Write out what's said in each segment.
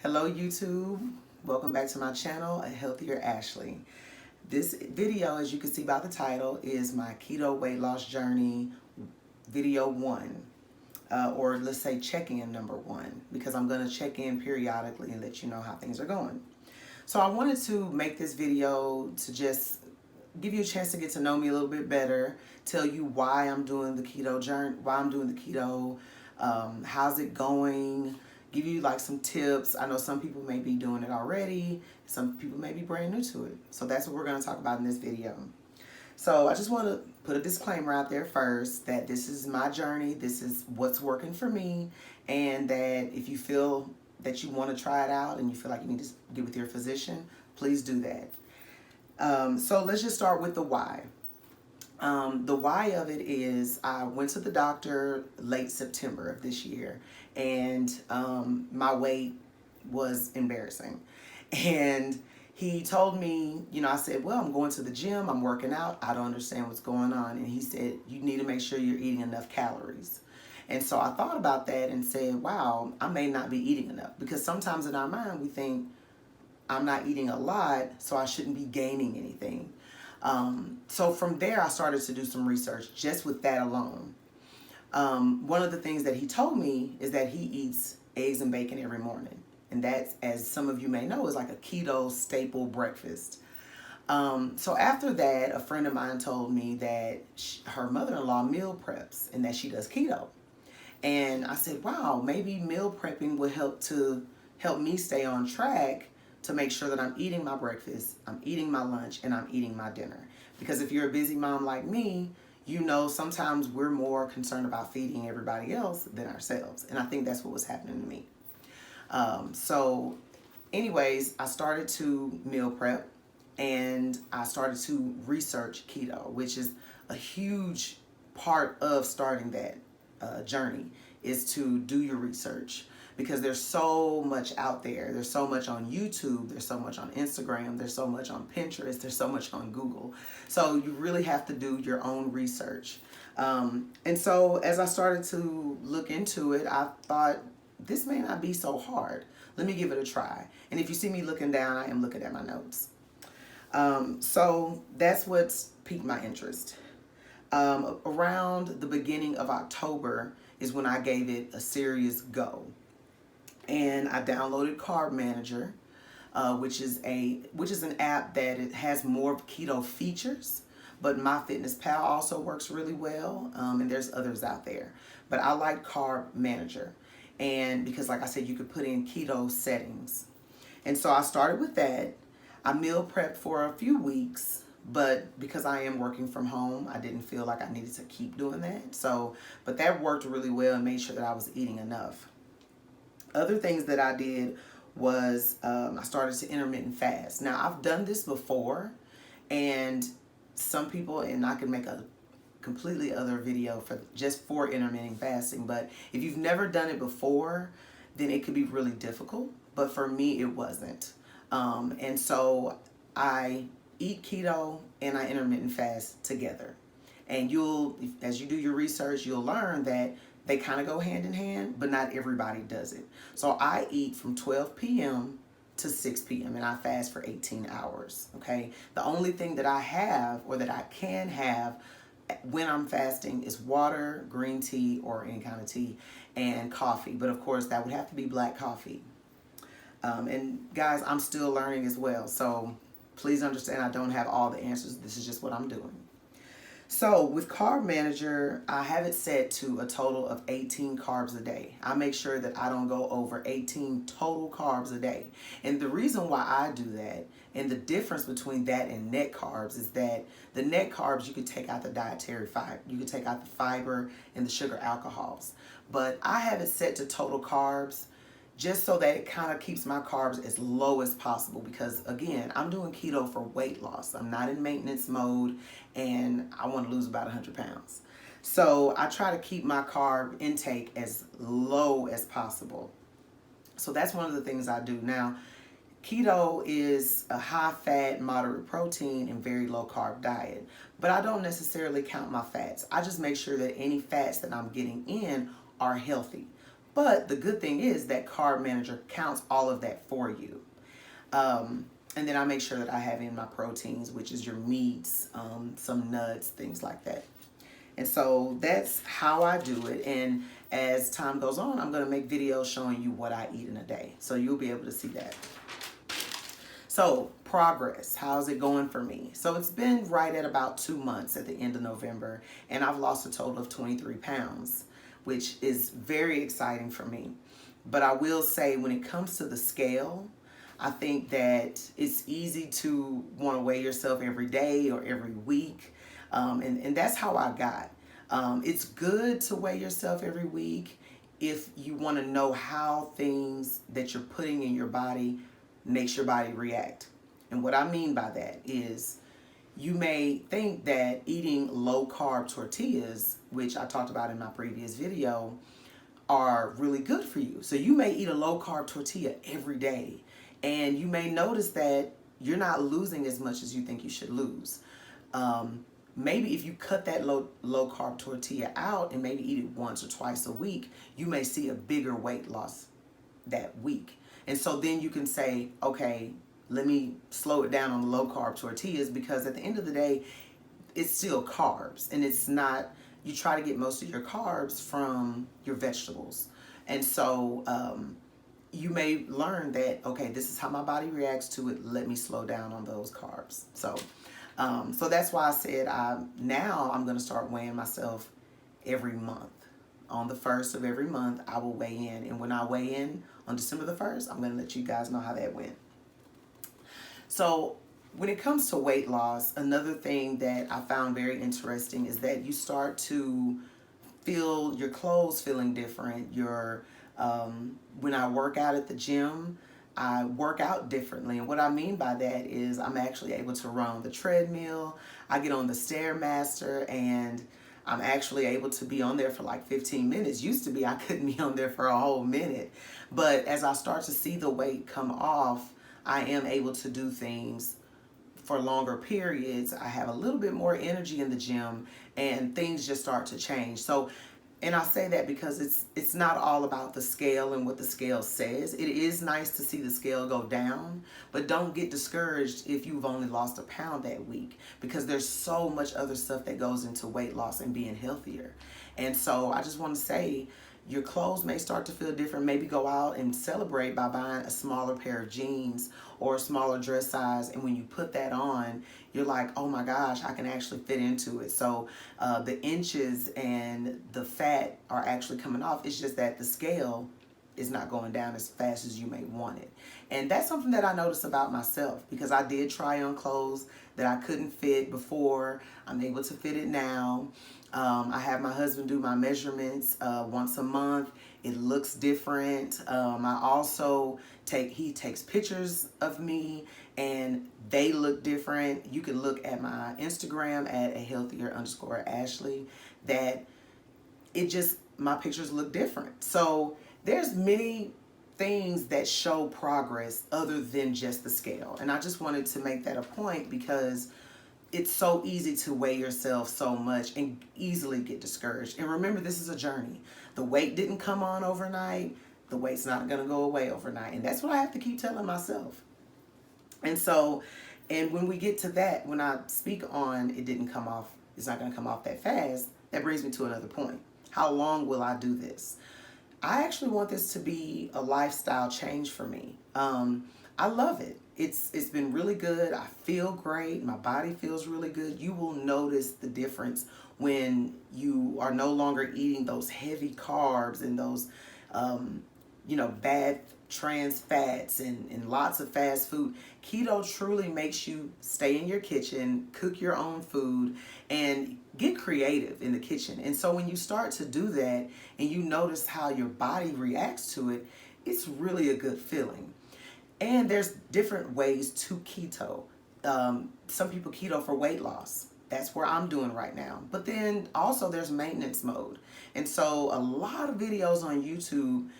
Hello YouTube, welcome back to my channel, A Healthier Ashley. This video, as you can see by the title, is my keto weight loss journey video 1, or let's say check-in number 1, because I'm going to check in periodically and let you know how things are going. So I wanted to make this video to just give you a chance to get to know me a little bit better, tell you why I'm doing the keto journey, how's it going, give you like some tips. I know some people may be doing it already, some people may be brand new to it. So that's what we're going to talk about in this video. So I just want to put a disclaimer out there first that this is my journey, this is what's working for me, and that if you feel that you want to try it out and you feel like you need to get with your physician, please do that. So let's just start with the why. The why of it is I went to the doctor late September of this year, and my weight was embarrassing. And he told me, I said, well, I'm going to the gym, I'm working out, I don't understand what's going on. And he said, you need to make sure you're eating enough calories. And so I thought about that and said, wow, I may not be eating enough, because sometimes in our mind we think, I'm not eating a lot, so I shouldn't be gaining anything. So from there, I started to do some research just with that alone. One of the things that he told me is that he eats eggs and bacon every morning. And that, as some of you may know, is like a keto staple breakfast. So after that, a friend of mine told me that her mother-in-law meal preps and that she does keto. And I said, wow, maybe meal prepping would help me stay on track to make sure that I'm eating my breakfast, I'm eating my lunch, and I'm eating my dinner. Because if you're a busy mom like me, sometimes we're more concerned about feeding everybody else than ourselves. And I think that's what was happening to me. So anyways, I started to meal prep, and I started to research keto, which is a huge part of starting that journey, is to do your research. Because there's so much out there. There's so much on YouTube. There's so much on Instagram. There's so much on Pinterest. There's so much on Google. So you really have to do your own research. And so as I started to look into it, I thought, this may not be so hard. Let me give it a try. And if you see me looking down, I am looking at my notes. So that's what's piqued my interest. Around the beginning of October is when I gave it a serious go. And I downloaded Carb Manager, which is an app that it has more keto features, but MyFitnessPal also works really well, and there's others out there. But I like Carb Manager, and because, like I said, you could put in keto settings. And so I started with that. I meal prepped for a few weeks, but because I am working from home, I didn't feel like I needed to keep doing that. But that worked really well and made sure that I was eating enough. Other things that I did was I started to intermittent fast. Now, I've done this before, and some people, and I can make a completely other video for intermittent fasting, but if you've never done it before, then it could be really difficult. But for me, it wasn't. And so I eat keto and I intermittent fast together. And as you do your research, you'll learn that they kind of go hand in hand, but not everybody does it. So I eat from 12 p.m. to 6 p.m. and I fast for 18 hours, okay? The only thing that I have, or that I can have when I'm fasting, is water, green tea, or any kind of tea, and coffee. But of course, that would have to be black coffee. And guys, I'm still learning as well. So please understand, I don't have all the answers. This is just what I'm doing. So with Carb Manager, I have it set to a total of 18 carbs a day. I make sure that I don't go over 18 total carbs a day. And the reason why I do that, and the difference between that and net carbs, is that the net carbs, you could take out the dietary fiber, you could take out the fiber and the sugar alcohols. But I have it set to total carbs, just so that it kind of keeps my carbs as low as possible, because again, I'm doing keto for weight loss. I'm not in maintenance mode, and I want to lose about 100 pounds. So I try to keep my carb intake as low as possible. So that's one of the things I do. Now, keto is a high fat, moderate protein, and very low carb diet, but I don't necessarily count my fats. I just make sure that any fats that I'm getting in are healthy. But the good thing is that Carb Manager counts all of that for you. And then I make sure that I have in my proteins, which is your meats, some nuts, things like that. And so that's how I do it. And as time goes on, I'm going to make videos showing you what I eat in a day. So you'll be able to see that. So progress, how's it going for me? So it's been right at about 2 months at the end of November, and I've lost a total of 23 pounds, which is very exciting for me. But I will say, when it comes to the scale, I think that it's easy to want to weigh yourself every day or every week. And that's how I got. It's good to weigh yourself every week if you want to know how things that you're putting in your body makes your body react. And what I mean by that is, you may think that eating low carb tortillas, which I talked about in my previous video, are really good for you. So you may eat a low carb tortilla every day, and you may notice that you're not losing as much as you think you should lose. Maybe if you cut that low carb tortilla out and maybe eat it once or twice a week, you may see a bigger weight loss that week. And so then you can say, okay, let me slow it down on the low carb tortillas, because at the end of the day, it's still carbs, and it's not, you try to get most of your carbs from your vegetables. And so you may learn that, okay, this is how my body reacts to it. Let me slow down on those carbs. So that's why I said now I'm going to start weighing myself every month. On the 1st of every month, I will weigh in. And when I weigh in on December the 1st, I'm going to let you guys know how that went. So when it comes to weight loss, another thing that I found very interesting is that you start to feel your clothes feeling different. When I work out at the gym, I work out differently. And what I mean by that is I'm actually able to run on the treadmill. I get on the Stairmaster, and I'm actually able to be on there for like 15 minutes. Used to be I couldn't be on there for a whole minute. But as I start to see the weight come off, I am able to do things for longer periods. I have a little bit more energy in the gym, and things just start to change. So, and I say that because it's not all about the scale and what the scale says. It is nice to see the scale go down, but don't get discouraged if you've only lost a pound that week, because there's so much other stuff that goes into weight loss and being healthier. And so I just want to say, your clothes may start to feel different. Maybe go out and celebrate by buying a smaller pair of jeans or a smaller dress size. And when you put that on, you're like, oh my gosh, I can actually fit into it. So the inches and the fat are actually coming off. It's just that the scale is not going down as fast as you may want it. And that's something that I noticed about myself, because I did try on clothes that I couldn't fit before. I'm able to fit it now. I have my husband do my measurements once a month. It looks different. I also he takes pictures of me, and they look different. You can look at my Instagram at @ahealthier_Ashley, that my pictures look different. So there's many things that show progress other than just the scale. And I just wanted to make that a point, because it's so easy to weigh yourself so much and easily get discouraged. And remember, this is a journey. The weight didn't come on overnight. The weight's not going to go away overnight. And that's what I have to keep telling myself. And so, and when we get to that, when I speak on it didn't come off, it's not going to come off that fast, that brings me to another point. How long will I do this? I actually want this to be a lifestyle change for me. I love it. It's been really good. I feel great. My body feels really good. You will notice the difference when you are no longer eating those heavy carbs and those, bad trans fats and lots of fast food. Keto truly makes you stay in your kitchen, cook your own food, and get creative in the kitchen. And so when you start to do that and you notice how your body reacts to it, it's really a good feeling. And there's different ways to keto. Some people keto for weight loss. That's where I'm doing right now. But then also there's maintenance mode. And so a lot of videos on YouTube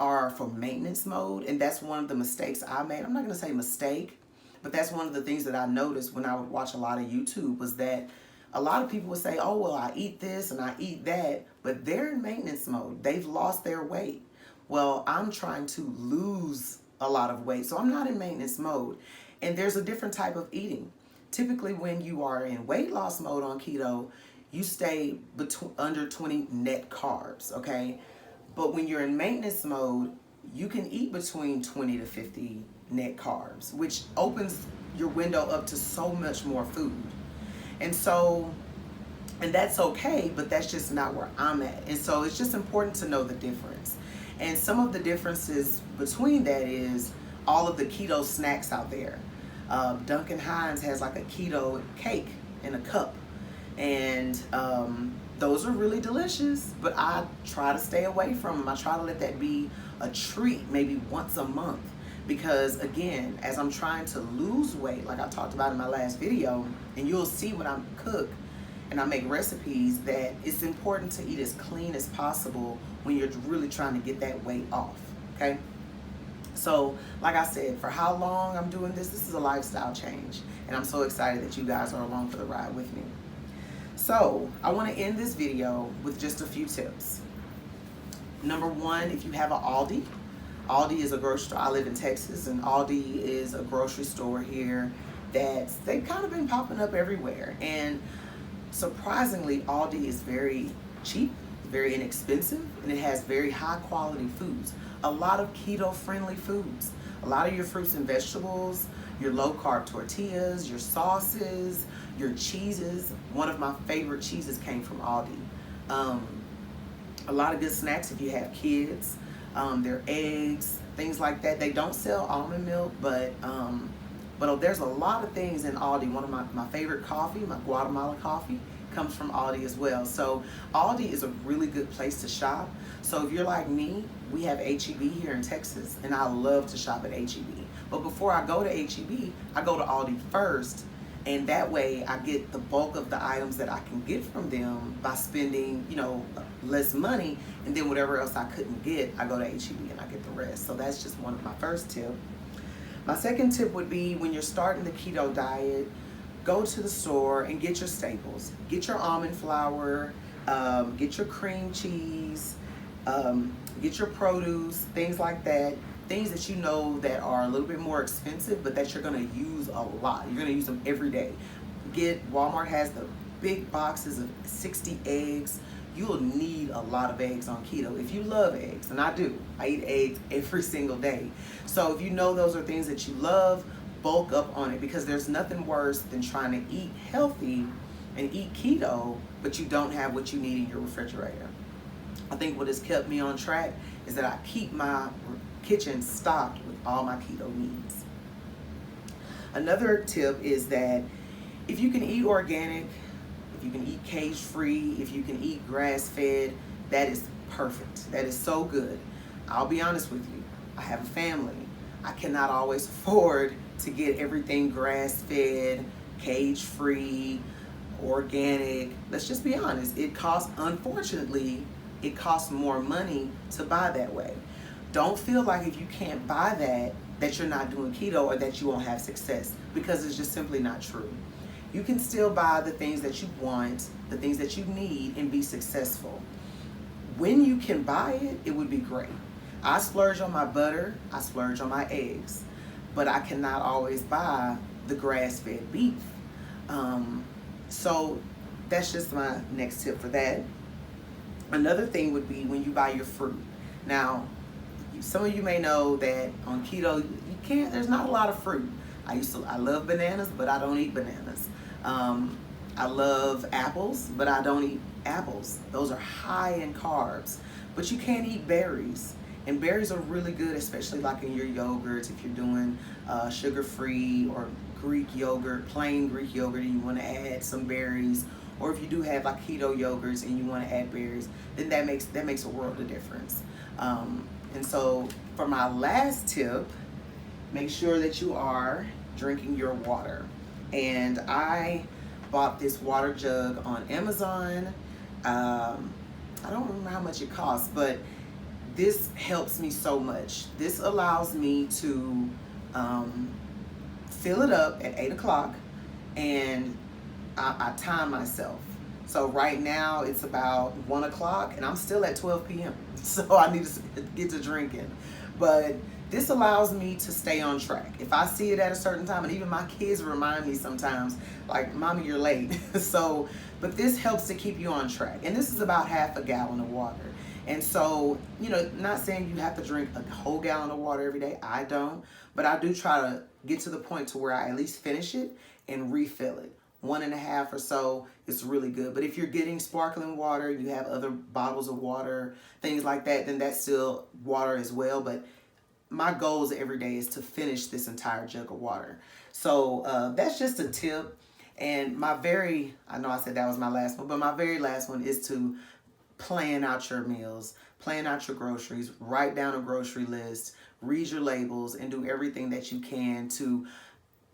are for maintenance mode. And that's one of the mistakes I made. I'm not going to say mistake, but that's one of the things that I noticed when I would watch a lot of YouTube, was that a lot of people would say, oh, well, I eat this and I eat that, but they're in maintenance mode. They've lost their weight. Well, I'm trying to lose a lot of weight, so I'm not in maintenance mode. And there's a different type of eating. Typically, when you are in weight loss mode on keto, you stay between under 20 net carbs, okay? But when you're in maintenance mode, you can eat between 20 to 50 net carbs, which opens your window up to so much more food. And so, and that's okay, but that's just not where I'm at. And so it's just important to know the difference. And some of the differences between that is all of the keto snacks out there. Duncan Hines has like a keto cake in a cup. And those are really delicious, but I try to stay away from them. I try to let that be a treat maybe once a month. Because again, as I'm trying to lose weight, like I talked about in my last video, and you'll see when I cook and I make recipes, that it's important to eat as clean as possible when you're really trying to get that weight off, okay? So, like I said, for how long I'm doing this is a lifestyle change. And I'm so excited that you guys are along for the ride with me. So, I want to end this video with just a few tips. Number one, if you have an Aldi, Aldi is a grocery store. I live in Texas, and Aldi is a grocery store here that they've kind of been popping up everywhere. And surprisingly, Aldi is very cheap, very inexpensive, and it has very high quality foods. A lot of keto friendly foods. A lot of your fruits and vegetables, your low carb tortillas, your sauces, your cheeses. One of my favorite cheeses came from Aldi. A lot of good snacks if you have kids. Their eggs, things like that. They don't sell almond milk, but there's a lot of things in Aldi. One of my favorite coffee, my Guatemala coffee, comes from Aldi as well. So Aldi is a really good place to shop. So if you're like me, we have H-E-B here in Texas, and I love to shop at H-E-B. But before I go to H-E-B, I go to Aldi first, and that way I get the bulk of the items that I can get from them by spending, less money, and then whatever else I couldn't get, I go to H-E-B and I get the rest. So that's just one of my first tips. My second tip would be, when you're starting the keto diet, go to the store and get your staples. Get your almond flour, get your cream cheese, get your produce, things like that. Things that you know that are a little bit more expensive, but that you're gonna use a lot. You're gonna use them every day. Walmart has the big boxes of 60 eggs. You'll need a lot of eggs on keto. If you love eggs, and I do, I eat eggs every single day. So if you know those are things that you love, bulk up on it, because there's nothing worse than trying to eat healthy and eat keto, but you don't have what you need in your refrigerator. I think what has kept me on track is that I keep my kitchen stocked with all my keto needs. Another tip is that if you can eat organic, if you can eat cage-free, if you can eat grass-fed, that is perfect. That is so good. I'll be honest with you. I have a family. I cannot always afford to get everything grass-fed, cage-free, organic. Let's just be honest. Unfortunately, it costs more money to buy that way. Don't feel like if you can't buy that you're not doing keto or that you won't have success, because it's just simply not true. You can still buy the things that you want, the things that you need, and be successful. When you can buy it, it would be great. I splurge on my butter, I splurge on my eggs, but I cannot always buy the grass-fed beef. So that's just my next tip for that. Another thing would be when you buy your fruit. Now, some of you may know that on keto, there's not a lot of fruit. I love bananas, but I don't eat bananas. I love apples, but I don't eat apples. Those are high in carbs. But you can eat berries. And berries are really good, especially like in your yogurts, if you're doing sugar-free or Greek yogurt, plain Greek yogurt, and you want to add some berries. Or if you do have like keto yogurts and you want to add berries, then that makes a world of difference. And so for my last tip, make sure that you are drinking your water. And I bought this water jug on Amazon. I don't remember how much it costs, but this helps me so much. This allows me to fill it up at 8 o'clock, and I time myself. So right now it's about 1 o'clock and I'm still at 12 p.m. So I need to get to drinking. But this allows me to stay on track. If I see it at a certain time, and even my kids remind me sometimes, like, Mommy, you're late. So, but this helps to keep you on track. And this is about half a gallon of water. And so, you know, not saying you have to drink a whole gallon of water every day. I don't. But I do try to get to the point to where I at least finish it and refill it. 1.5 or so is really good. But if you're getting sparkling water, you have other bottles of water, things like that, then that's still water as well. But my goals every day is to finish this entire jug of water. So that's just a tip. And I know I said that was my last one, but my very last one is to plan out your meals, plan out your groceries, write down a grocery list, read your labels, and do everything that you can to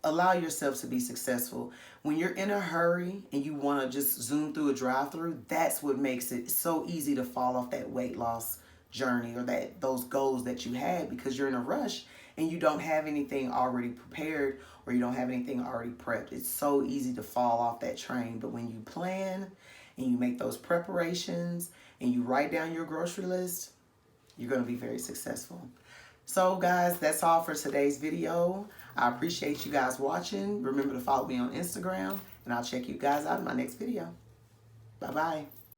allow yourself to be successful. When you're in a hurry and you want to just zoom through a drive-through, that's what makes it so easy to fall off that weight loss journey or those goals that you had, because you're in a rush and you don't have anything already prepared or you don't have anything already prepped. It's so easy to fall off that train. But when you plan and you make those preparations and you write down your grocery list, you're going to be very successful. So guys, that's all for today's video. I appreciate you guys watching. Remember to follow me on Instagram, and I'll check you guys out in my next video. Bye-bye.